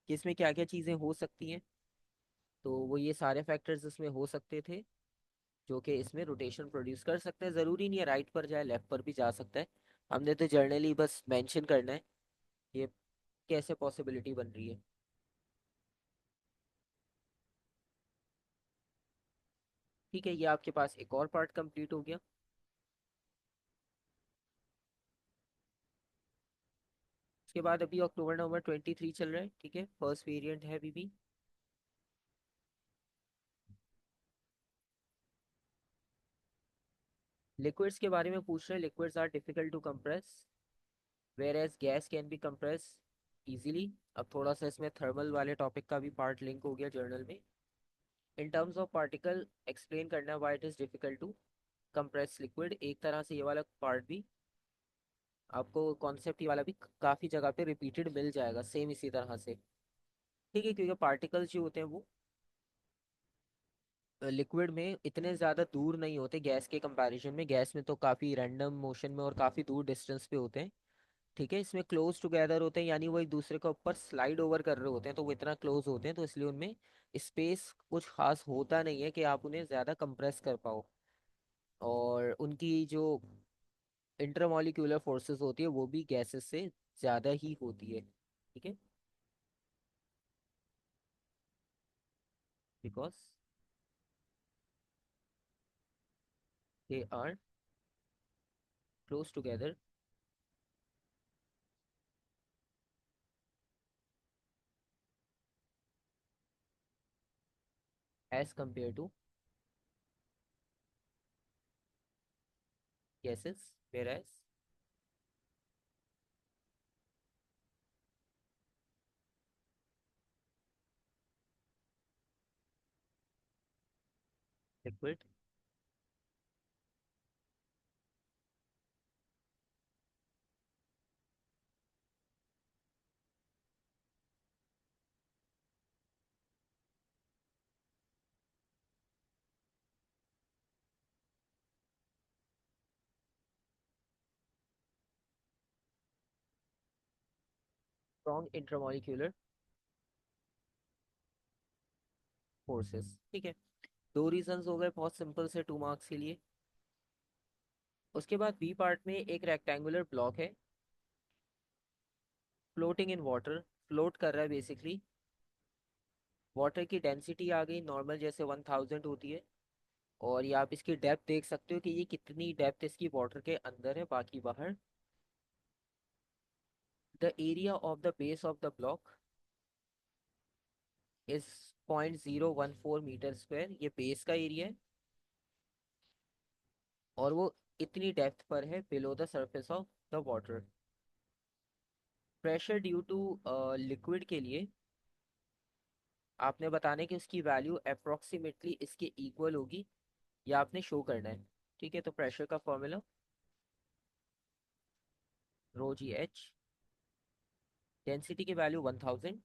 कि इसमें क्या क्या चीज़ें हो सकती हैं, तो वो ये सारे फैक्टर्स इसमें हो सकते थे जो कि इसमें रोटेशन प्रोड्यूस कर सकते हैं। ज़रूरी नहीं है राइट पर जाए, लेफ्ट पर भी जा सकता है। हमने तो जर्नली बस मेंशन करना है ये कैसे पॉसिबिलिटी बन रही है। ठीक है, ये आपके पास एक और पार्ट कंप्लीट हो गया। उसके बाद अभी अक्टूबर नवंबर 23 चल रहा है, ठीक है, फर्स्ट वेरिएंट है अभी भी। लिक्विड्स के बारे में पूछ रहे हैं, liquids are difficult to compress whereas gas can be compress easily. अब थोड़ा सा इसमें थर्मल वाले टॉपिक का भी पार्ट लिंक हो गया जर्नल में। In terms of particle explain करना है why it is difficult to compress liquid, एक तरह से ये वाला पार्ट भी आपको कॉन्सेप्ट ये वाला भी काफी जगह पे रिपीटेड मिल जाएगा सेम इसी तरह से। ठीक है, क्योंकि पार्टिकल्स जो होते हैं वो लिक्विड में इतने ज़्यादा दूर नहीं होते गैस के कंपैरिजन में, गैस में तो काफ़ी रैंडम मोशन में और काफ़ी दूर डिस्टेंस पे होते हैं। ठीक है, इसमें क्लोज टुगेदर होते हैं, यानी वो एक दूसरे के ऊपर स्लाइड ओवर कर रहे होते हैं, तो वो इतना क्लोज होते हैं तो इसलिए उनमें स्पेस कुछ खास होता नहीं है कि आप उन्हें ज़्यादा कंप्रेस कर पाओ। और उनकी जो इंटरमॉलिक्यूलर फोर्सेस होती है वो भी गैसेस से ज़्यादा ही होती है। ठीक है, because they are close together as compare to gases, whereas liquid strong intermolecular forces. ठीक है, दो रीजंस हो गए बहुत सिंपल से 2 मार्क्स के लिए। उसके बाद बी पार्ट में एक रेक्टेंगुलर ब्लॉक है, फ्लोटिंग इन वाटर, फ्लोट कर रहा है बेसिकली। वाटर की डेंसिटी आ गई नॉर्मल जैसे 1000 होती है, और ये आप इसकी डेप्थ देख सकते हो कि ये कितनी डेप्थ इसकी वाटर के अंदर है बाकी बाहर। The area of the base of the block is 0.014 metre square ये बेस का एरिया है, और वो इतनी डेप्थ पर है below the surface of the water. Pressure due to liquid के लिए आपने बताने कि उसकी वैल्यू अप्रोक्सीमेटली इसके इक्वल होगी, या आपने शो करना है। ठीक है, तो प्रेशर का फॉर्मूला रो जी एच, डेंसिटी की वैल्यू 1000,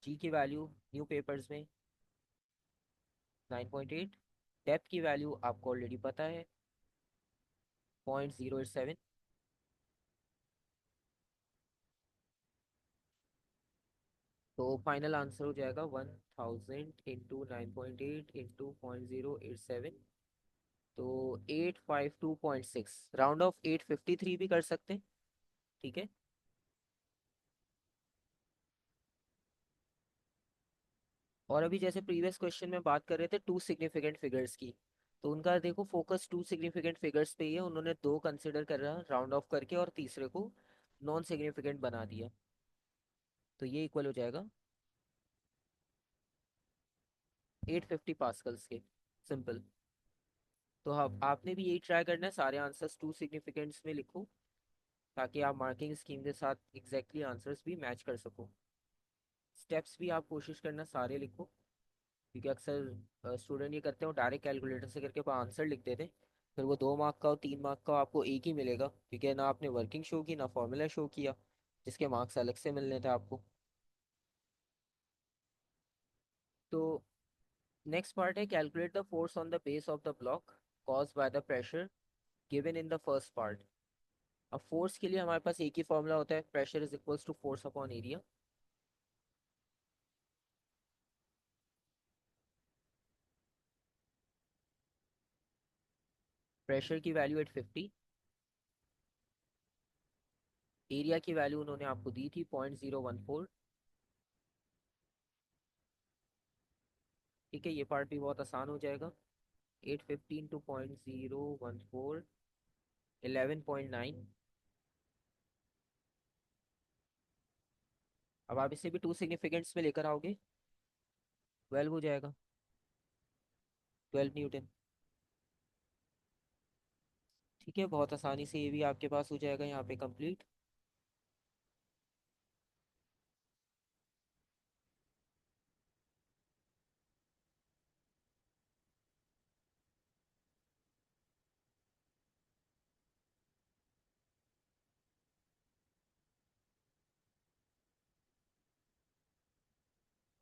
जी की वैल्यू न्यू पेपर्स में 9.8, डेप्थ की वैल्यू आपको ऑलरेडी पता है 0.087। तो फाइनल आंसर हो जाएगा 1000 इंटू 9.8 इंटू 0.087। तो 852.6, राउंड ऑफ 853 भी कर सकते हैं। ठीक है। और अभी जैसे प्रीवियस क्वेश्चन में बात कर रहे थे टू सिग्निफिकेंट फिगर्स की, तो उनका देखो फोकस टू सिग्निफिकेंट फिगर्स पे ही है। उन्होंने दो कंसिडर कर रहा राउंड ऑफ करके, और तीसरे को नॉन सिग्निफिकेंट बना दिया। तो ये इक्वल हो जाएगा 850 पास्कल्स के। सिंपल। तो अब आपने भी यही ट्राई करना है, सारे आंसर्स टू सिग्निफिकेंट्स में लिखो, ताकि आप मार्किंग स्कीम के साथ एग्जैक्टली आंसर्स भी मैच कर सको। स्टेप्स भी आप कोशिश करना सारे लिखो, क्योंकि अक्सर स्टूडेंट ये करते हैं, वो डायरेक्ट कैलकुलेटर से करके आंसर लिख देते हैं। फिर वो 2 मार्क का और 3 मार्क का आपको एक ही मिलेगा, क्योंकि ना आपने वर्किंग शो की ना फॉर्मूला शो किया, जिसके मार्क्स अलग से मिलने थे आपको। तो नेक्स्ट पार्ट है calculate the force on the base of the block cause by the pressure given in the first part. अब फोर्स के लिए हमारे पास एक ही फॉर्मूला होता है, pressure is equals to force upon area. Pressure की वैल्यू 850, एरिया की वैल्यू उन्होंने आपको दी थी 0.014। ठीक है, ये पार्ट भी बहुत आसान हो जाएगा। 815 टू 0.014, 11.9। अब आप इसे भी टू सिग्निफिकेंट्स में लेकर आओगे, 12 हो जाएगा, 12 न्यूटन। ठीक है, बहुत आसानी से ये भी आपके पास हो जाएगा यहाँ पे कंप्लीट।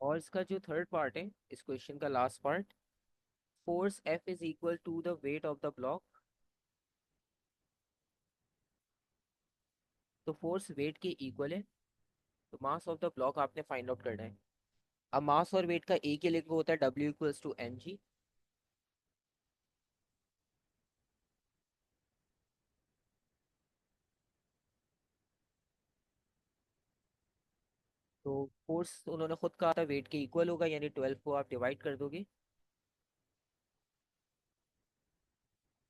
और इसका जो थर्ड पार्ट है इस क्वेश्चन का last part, force F is equal to the weight of the block. तो फोर्स वेट के इक्वल है, तो मास ऑफ द ब्लॉक आपने फाइंड आउट करना है। अब मास और वेट का एक ही लिंक होता है, W इक्वल्स टू mg। तो फोर्स उन्होंने खुद कहा था वेट के इक्वल होगा, यानी 12 को आप डिवाइड कर दोगे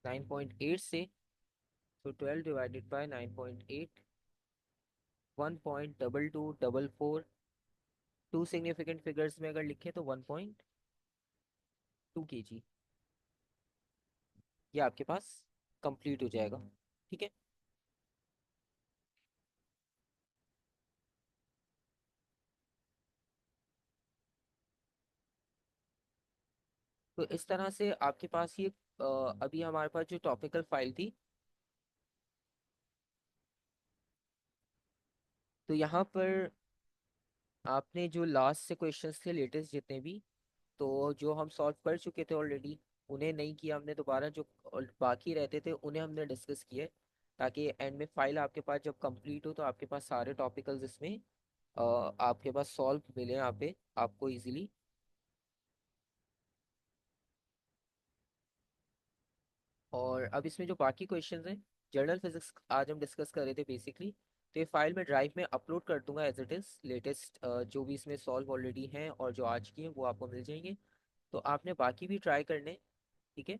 9.8 से। तो 12 divided by 9.8, 1.2244। Two significant figures में अगर लिखे तो 1.2 kg। ये आपके पास कंप्लीट हो जाएगा। ठीक है। तो इस तरह से आपके पास ये अभी हमारे पास जो टॉपिकल फाइल थी, तो यहाँ पर आपने जो लास्ट से क्वेश्चंस थे लेटेस्ट जितने भी, तो जो हम सॉल्व कर चुके थे ऑलरेडी, उन्हें नहीं किया हमने दोबारा। जो बाकी रहते थे उन्हें हमने डिस्कस किए, ताकि एंड में फाइल आपके पास जब कंप्लीट हो तो आपके पास सारे टॉपिकल्स इसमें आपके पास सॉल्व मिले यहाँ पे आपको इजीली। और अब इसमें जो बाकी क्वेश्चंस हैं, जनरल फिजिक्स आज हम डिस्कस कर रहे थे बेसिकली, तो ये फाइल मैं ड्राइव में अपलोड कर दूंगा एज इट इज़। लेटेस्ट जो भी इसमें सॉल्व ऑलरेडी हैं और जो आज की हैं वो आपको मिल जाएंगे। तो आपने बाकी भी ट्राई करने। ठीक है।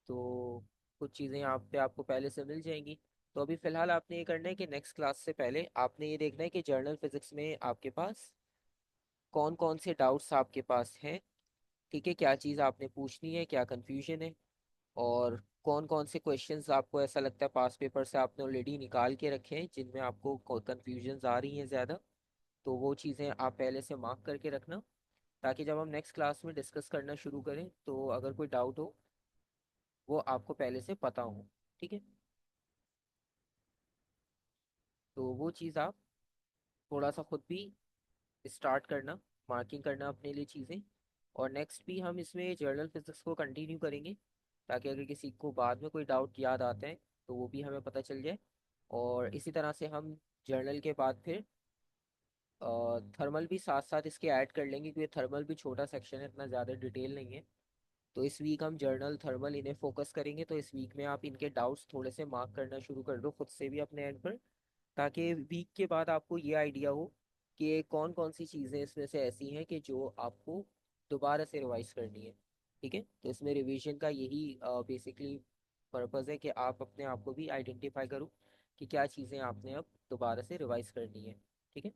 तो कुछ चीज़ें यहाँ पे आपको पहले से मिल जाएंगी। तो अभी फ़िलहाल आपने ये करना है कि नेक्स्ट क्लास से पहले आपने ये देखना है कि जर्नल फिजिक्स में आपके पास कौन कौन से डाउट्स आपके पास हैं, ठीक है, क्या चीज़ आपने पूछनी है, क्या कंफ्यूजन है, और कौन कौन से क्वेश्चंस आपको ऐसा लगता है पास पेपर से आपने ऑलरेडी निकाल के रखे हैं जिनमें आपको कंफ्यूजन्स आ रही हैं ज़्यादा। तो वो चीज़ें आप पहले से मार्क करके रखना, ताकि जब हम नेक्स्ट क्लास में डिस्कस करना शुरू करें तो अगर कोई डाउट हो वो आपको पहले से पता हो। ठीक है, तो वो चीज़ आप थोड़ा सा खुद भी स्टार्ट करना, मार्किंग करना अपने लिए चीज़ें। और नेक्स्ट भी हम इसमें जर्नल फिजिक्स को कंटिन्यू करेंगे, ताकि अगर किसी को बाद में कोई डाउट याद आते हैं तो वो भी हमें पता चल जाए। और इसी तरह से हम जर्नल के बाद फिर थर्मल भी साथ साथ इसके ऐड कर लेंगे, क्योंकि थर्मल भी छोटा सेक्शन है, इतना ज़्यादा डिटेल नहीं है। तो इस वीक हम जर्नल थर्मल इन्हें फोकस करेंगे, तो इस वीक में आप इनके डाउट्स थोड़े से मार्क करना शुरू कर दो खुद से भी अपने एंड पर, ताकि वीक के बाद आपको ये आइडिया हो कि कौन कौन सी चीज़ें इसमें से ऐसी हैं कि जो आपको दोबारा से रिवाइज करनी है। ठीक है, तो इसमें रिवीजन का यही बेसिकली पर्पज़ है कि आप अपने आप को भी आइडेंटिफाई करो कि क्या चीज़ें आपने अब दोबारा से रिवाइज करनी है। ठीक है।